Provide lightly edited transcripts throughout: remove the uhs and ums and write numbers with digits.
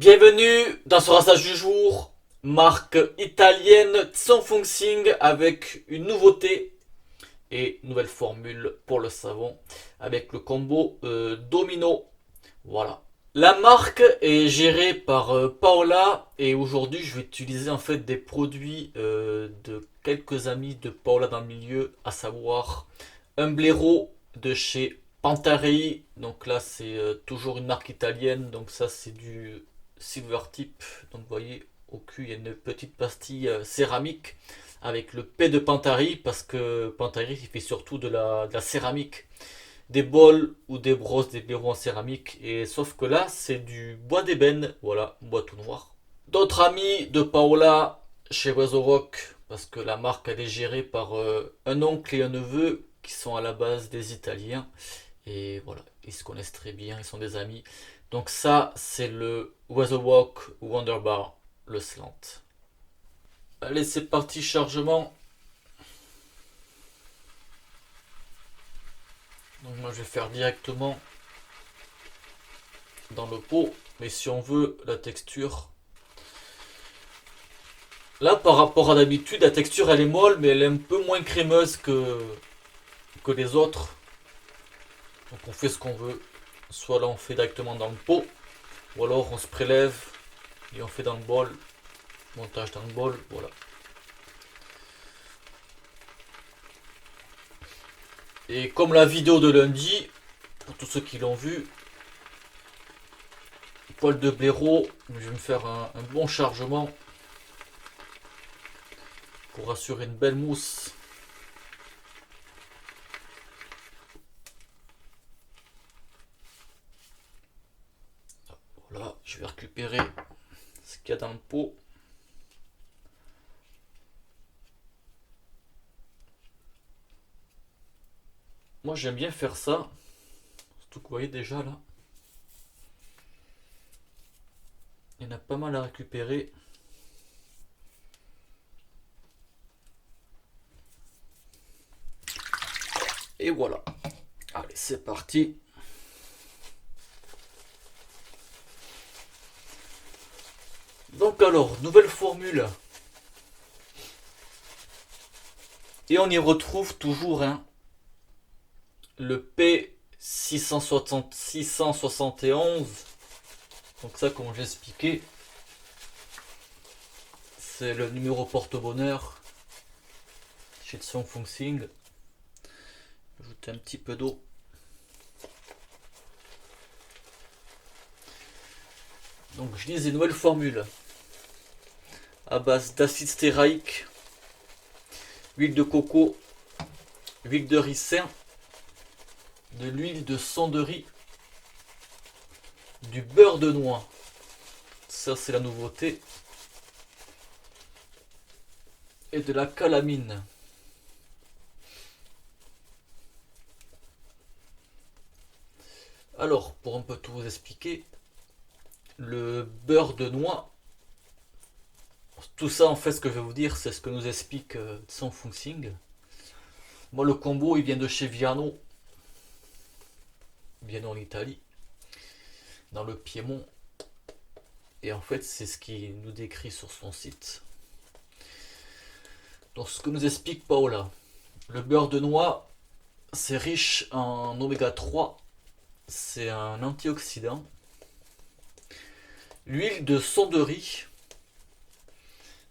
Bienvenue dans ce rassage du jour, marque italienne Tsonfungsing avec une nouveauté et nouvelle formule pour le savon avec le combo Domino. Voilà. La marque est gérée par Paola et aujourd'hui je vais utiliser en fait des produits de quelques amis de Paola dans le milieu, à savoir un blaireau de chez Pantarei. Donc là c'est toujours une marque italienne, donc ça c'est du silver tip. Donc vous voyez au cul il y a une petite pastille céramique avec le P de Pantarei parce que Pantarei il fait surtout de la céramique, des bols ou des brosses, des blaireaux en céramique. Et sauf que là, c'est du bois d'ébène, voilà, bois tout noir. D'autres amis de Paola chez Oiseau Rock, parce que la marque elle est gérée par un oncle et un neveu qui sont à la base des Italiens. Et voilà, ils se connaissent très bien, ils sont des amis. Donc ça, c'est le Oiseau Walk Wonderbar, le slant. Allez, c'est parti, chargement. Donc moi, je vais faire directement dans le pot, mais si on veut la texture, là par rapport à d'habitude la texture elle est molle mais elle est un peu moins crémeuse que les autres, donc on fait ce qu'on veut, soit là on fait directement dans le pot ou alors on se prélève et on fait dans le bol, montage dans le bol, voilà. Et comme la vidéo de lundi, pour tous ceux qui l'ont vu, poil de blaireau, je vais me faire un bon chargement pour assurer une belle mousse. Voilà, je vais récupérer ce qu'il y a dans le pot. Moi j'aime bien faire ça, surtout que vous voyez déjà là, il y en a pas mal à récupérer. Et voilà. Allez, c'est parti. Donc alors, nouvelle formule. Et on y retrouve toujours le P671. Donc ça, comme j'ai expliqué, c'est le numéro porte-bonheur chez Tsonfungsing. Ajouter un petit peu d'eau. Donc je lise une nouvelle formule à base d'acide stéraïque, huile de coco, huile de ricin, de l'huile de sonderie, du beurre de noix. Ça c'est la nouveauté. Et de la calamine. Alors, pour un peu tout vous expliquer, le beurre de noix, tout ça en fait ce que je vais vous dire, c'est ce que nous explique Tsonfungsing. Moi le combo il vient de chez Viano, Viano en Italie, dans le Piémont. Et en fait c'est ce qu'il nous décrit sur son site. Donc ce que nous explique Paola, le beurre de noix c'est riche en oméga 3, c'est un antioxydant. L'huile de sonderie,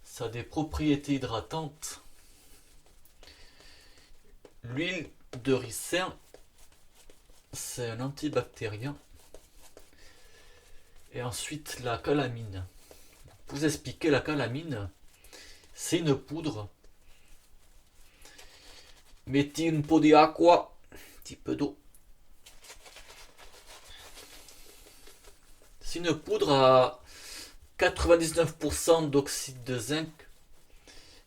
ça a des propriétés hydratantes. L'huile de ricin, c'est un antibactérien. Et ensuite la calamine. Pour vous expliquer, la calamine, c'est une poudre. Mettez un po' di acqua, un petit peu d'eau. C'est une poudre à 99% d'oxyde de zinc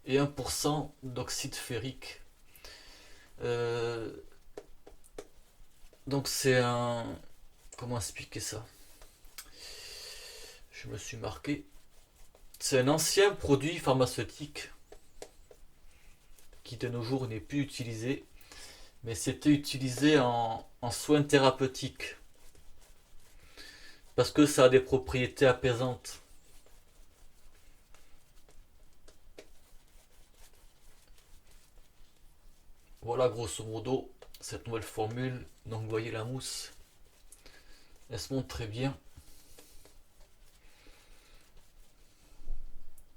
et 1% d'oxyde ferrique. Donc c'est un... Comment expliquer ça? Je me suis marqué. C'est un ancien produit pharmaceutique qui de nos jours n'est plus utilisé, mais c'était utilisé en soins thérapeutiques parce que ça a des propriétés apaisantes. Voilà grosso modo cette nouvelle formule. Donc vous voyez la mousse, elle se monte très bien.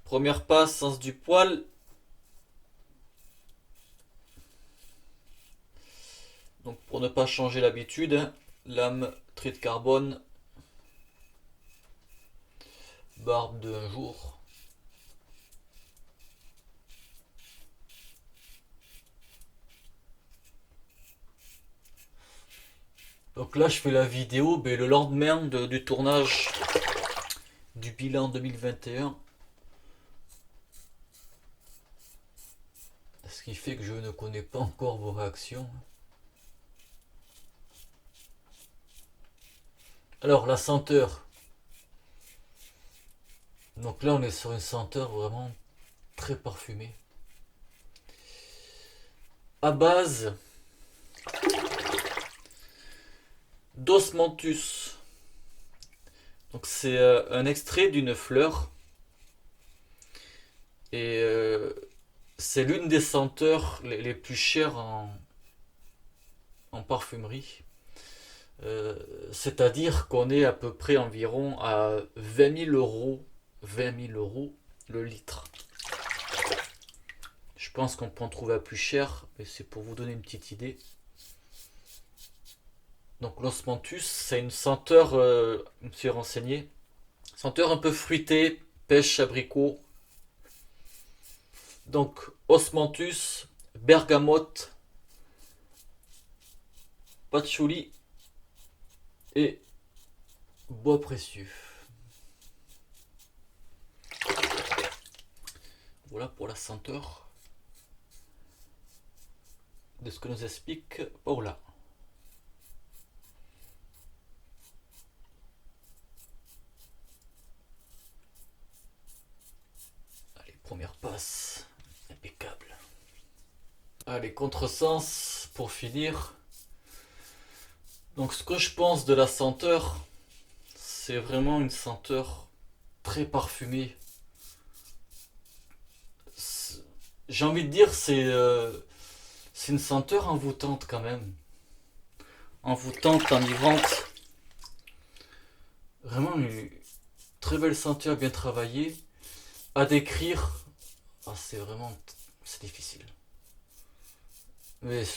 Première passe, sens du poil. Donc pour ne pas changer l'habitude, hein, lame trait de carbone, barbe de 1 jour. Donc là je fais la vidéo mais le lendemain du tournage du bilan 2021. Ce qui fait que je ne connais pas encore vos réactions. Alors la senteur. Donc là on est sur une senteur vraiment très parfumée. À base d'osmanthus. Donc c'est un extrait d'une fleur. Et c'est l'une des senteurs les plus chères en parfumerie. C'est-à-dire qu'on est à peu près environ à 20 000 euros, 20 000 euros le litre. Je pense qu'on peut en trouver à plus cher, mais c'est pour vous donner une petite idée. Donc l'osmanthus, c'est une senteur, je me suis renseigné, senteur un peu fruitée, pêche, abricot. Donc osmanthus, bergamote, patchouli et bois précieux. Voilà pour la senteur de ce que nous explique Paula. Allez, première passe, impeccable. Allez, contresens pour finir. Donc ce que je pense de la senteur, c'est vraiment une senteur très parfumée. J'ai envie de dire c'est une senteur envoûtante quand même. Envoûtante, enivrante. Vraiment une très belle senteur bien travaillée. À décrire, c'est difficile. Mais je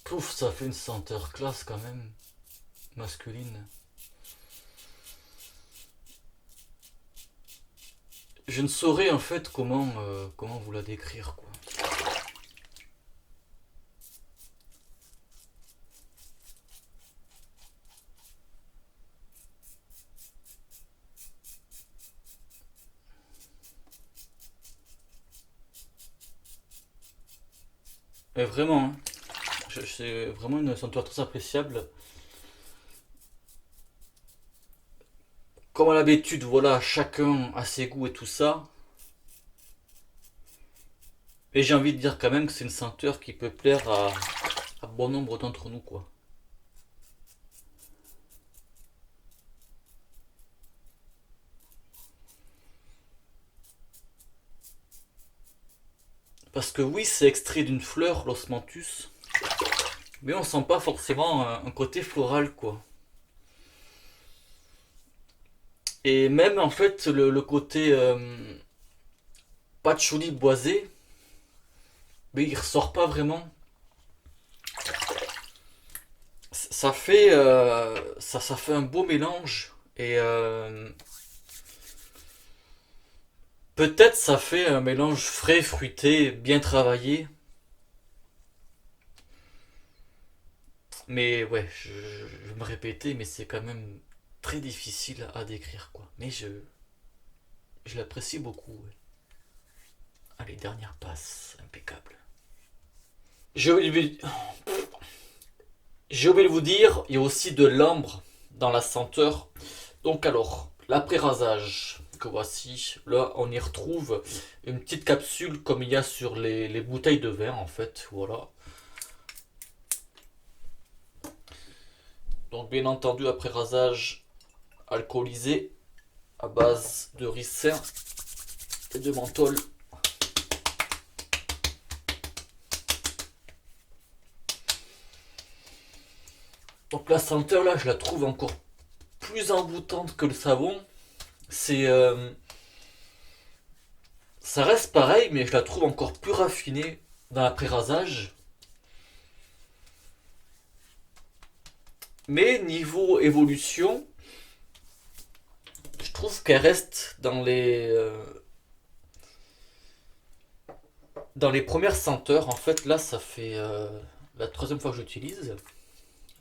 trouve que ça fait une senteur classe quand même, masculine. Je ne saurais en fait comment vous la décrire quoi. Mais vraiment, hein, c'est vraiment une senteur très appréciable. Comme à l'habitude, voilà, chacun a ses goûts et tout ça. Et j'ai envie de dire quand même que c'est une senteur qui peut plaire à bon nombre d'entre nous, quoi. Parce que oui, c'est extrait d'une fleur, l'osmanthus, mais on sent pas forcément un côté floral, quoi. Et même en fait, le côté patchouli boisé, mais il ressort pas vraiment. Ça fait un beau mélange et peut-être ça fait un mélange frais, fruité, bien travaillé. Mais ouais, je vais me répéter, mais c'est quand même très difficile à décrire quoi. Mais je l'apprécie beaucoup. Ouais. Allez, dernière passe, impeccable. J'ai oublié, j'ai oublié de vous dire, il y a aussi de l'ambre dans la senteur. Donc alors, l'après-rasage que voici, là on y retrouve une petite capsule comme il y a sur les bouteilles de verre en fait, voilà. Donc bien entendu après rasage alcoolisé à base de ricin et de menthol. Donc la senteur là, je la trouve encore plus envoûtante que le savon. C'est ça reste pareil, mais je la trouve encore plus raffinée dans l'après-rasage. Mais niveau évolution, je trouve qu'elle reste dans les premières senteurs. En fait, là, ça fait la troisième fois que j'utilise.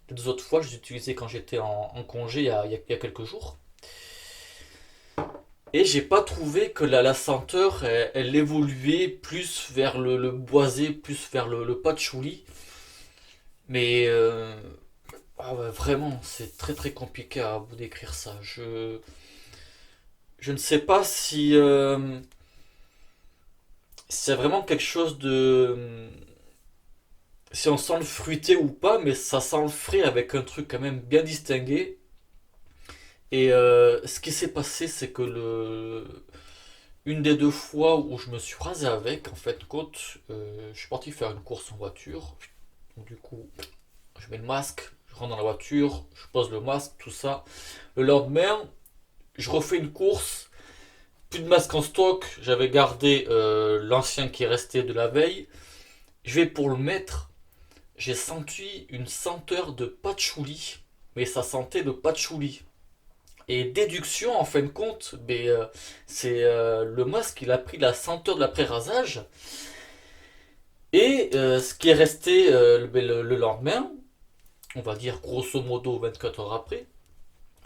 Les deux autres fois, je les utilisais quand j'étais en congé il y a quelques jours. Et j'ai pas trouvé que la senteur, elle évoluait plus vers le boisé, plus vers le patchouli. Mais ah ouais, vraiment, c'est très très compliqué à vous décrire ça. Je ne sais pas si c'est vraiment quelque chose de... Si on sent le fruité ou pas, mais ça sent le frais avec un truc quand même bien distingué. Et ce qui s'est passé, c'est que une des deux fois où je me suis rasé avec, en fait, compte, je suis parti faire une course en voiture. Donc, du coup, je mets le masque, je rentre dans la voiture, je pose le masque, tout ça. Le lendemain, je refais une course, plus de masque en stock, j'avais gardé l'ancien qui restait de la veille. Je vais pour le mettre, j'ai senti une senteur de patchouli, mais ça sentait le patchouli. Et déduction, en fin de compte, c'est le masque, il a pris la senteur de l'après-rasage. Et ce qui est resté le lendemain, on va dire grosso modo 24 heures après,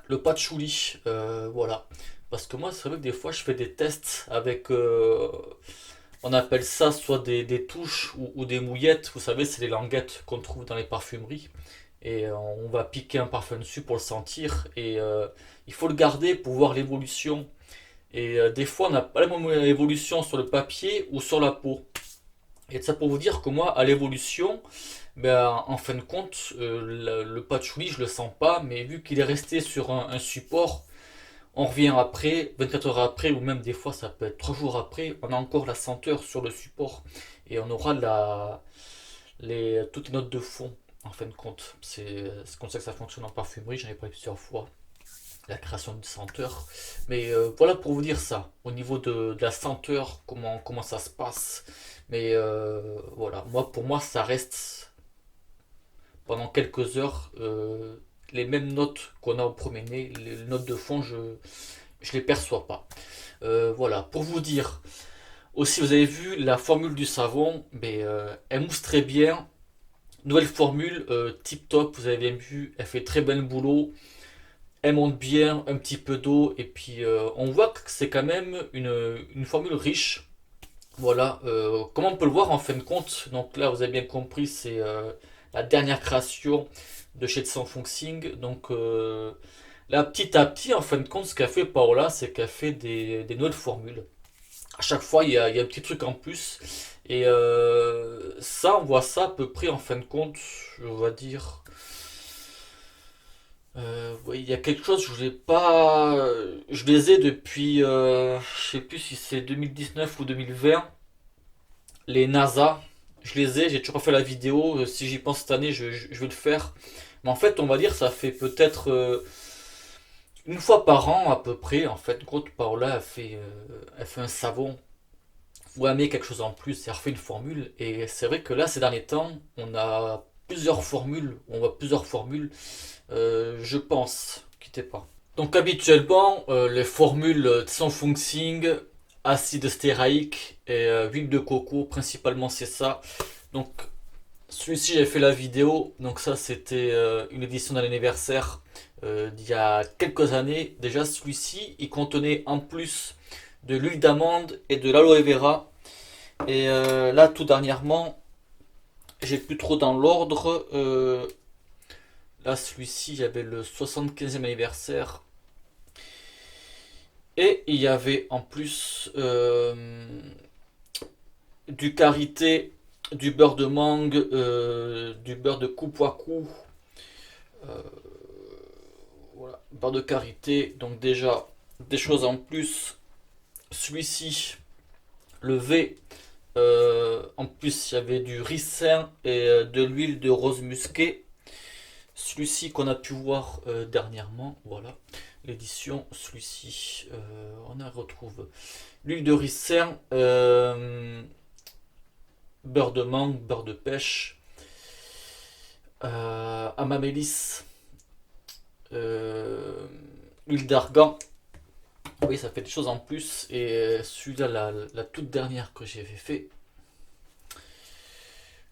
le patchouli. Voilà. Parce que moi, c'est vrai que des fois, je fais des tests avec, on appelle ça soit des touches ou des mouillettes. Vous savez, c'est les languettes qu'on trouve dans les parfumeries. Et on va piquer un parfum dessus pour le sentir. Et il faut le garder pour voir l'évolution. Et des fois, on n'a pas la même évolution sur le papier ou sur la peau. Et ça pour vous dire que moi, à l'évolution, ben, en fin de compte, le patchouli, je le sens pas. Mais vu qu'il est resté sur un support, on revient après, 24 heures après, ou même des fois ça peut être 3 jours après, on a encore la senteur sur le support. Et on aura toutes les notes de fond, en fin de compte. C'est comme ça que ça fonctionne en parfumerie, j'en ai parlé plusieurs fois, la création d'une senteur. Mais voilà pour vous dire ça, au niveau de la senteur, comment ça se passe. Mais voilà, pour moi, ça reste pendant quelques heures les mêmes notes qu'on a au premier nez. Les notes de fond, je les perçois pas. Voilà, pour vous dire, aussi vous avez vu la formule du savon, mais elle mousse très bien. Nouvelle formule, tip top, vous avez bien vu, elle fait très bien le boulot. Elle monte bien, un petit peu d'eau, et puis on voit que c'est quand même une formule riche. Voilà, comment on peut le voir en fin de compte, donc là vous avez bien compris, c'est la dernière création de chez Song Sing. Donc là petit à petit, en fin de compte, ce qu'a fait Paola, c'est qu'elle fait des nouvelles formules. À chaque fois, il y a un petit truc en plus. Et ça, on voit ça à peu près en fin de compte, on va dire. Oui, il y a quelque chose, je l'ai pas. Je les ai depuis, je sais plus si c'est 2019 ou 2020. Les NASA, je les ai, j'ai toujours pas fait la vidéo. Si j'y pense cette année, je vais le faire. Mais en fait, on va dire, ça fait peut-être une fois par an à peu près. En fait, gros, Paola elle fait un savon ou elle met quelque chose en plus et refait une formule. Et c'est vrai que là, ces derniers temps, on a plusieurs formules, on voit plusieurs formules, je pense, quittez pas. Donc habituellement, les formules de Song, acide stéraïque et huile de coco, principalement c'est ça. Donc celui-ci j'ai fait la vidéo, donc ça c'était une édition d'un anniversaire d'il y a quelques années. Déjà celui-ci, il contenait en plus de l'huile d'amande et de l'aloe vera. Et là tout dernièrement, j'ai plus trop dans l'ordre. Là celui-ci, il y avait le 75e anniversaire. Et il y avait en plus du karité, du beurre de mangue, du beurre de coupoitou. Euh, Voilà, barre de karité, donc déjà des choses en plus. Celui-ci, le V, en plus il y avait du ricin et de l'huile de rose musquée. Celui-ci qu'on a pu voir dernièrement, voilà, l'édition, celui-ci, on a retrouve l'huile de ricin, beurre de mangue, beurre de pêche, amamélis, huile d'argan. Oui, ça fait des choses en plus. Et celui-là, la toute dernière que j'avais fait,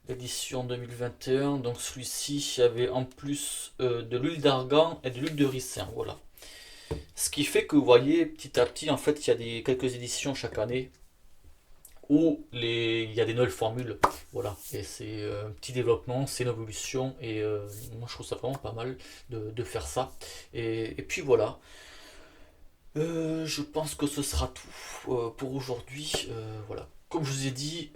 l'édition 2021. Donc celui-ci, il y avait en plus de l'huile d'argan et de l'huile de ricin. Voilà. Ce qui fait que vous voyez, petit à petit, en fait, il y a quelques éditions chaque année où il y a des nouvelles formules. Voilà. Et c'est un petit développement, c'est une évolution. Et moi, je trouve ça vraiment pas mal de faire ça. Et puis voilà. Je pense que ce sera tout pour aujourd'hui. Voilà. Comme je vous ai dit,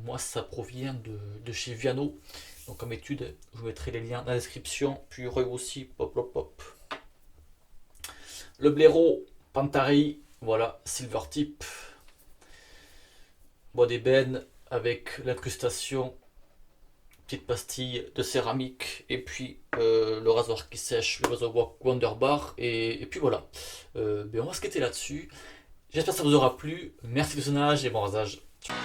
moi ça provient de chez Viano. Donc comme étude, je vous mettrai les liens dans la description. Puis il y aurait aussi pop, pop, pop. Le blaireau, Pantari, voilà, Silver Tip. Bois d'ébène avec l'incrustation, petite pastille de céramique. Et puis le rasoir qui sèche, le rasoir Wonderbar. Et puis voilà. On va se quitter là-dessus. J'espère que ça vous aura plu. Merci de visionnage et bon rasage. Ciao.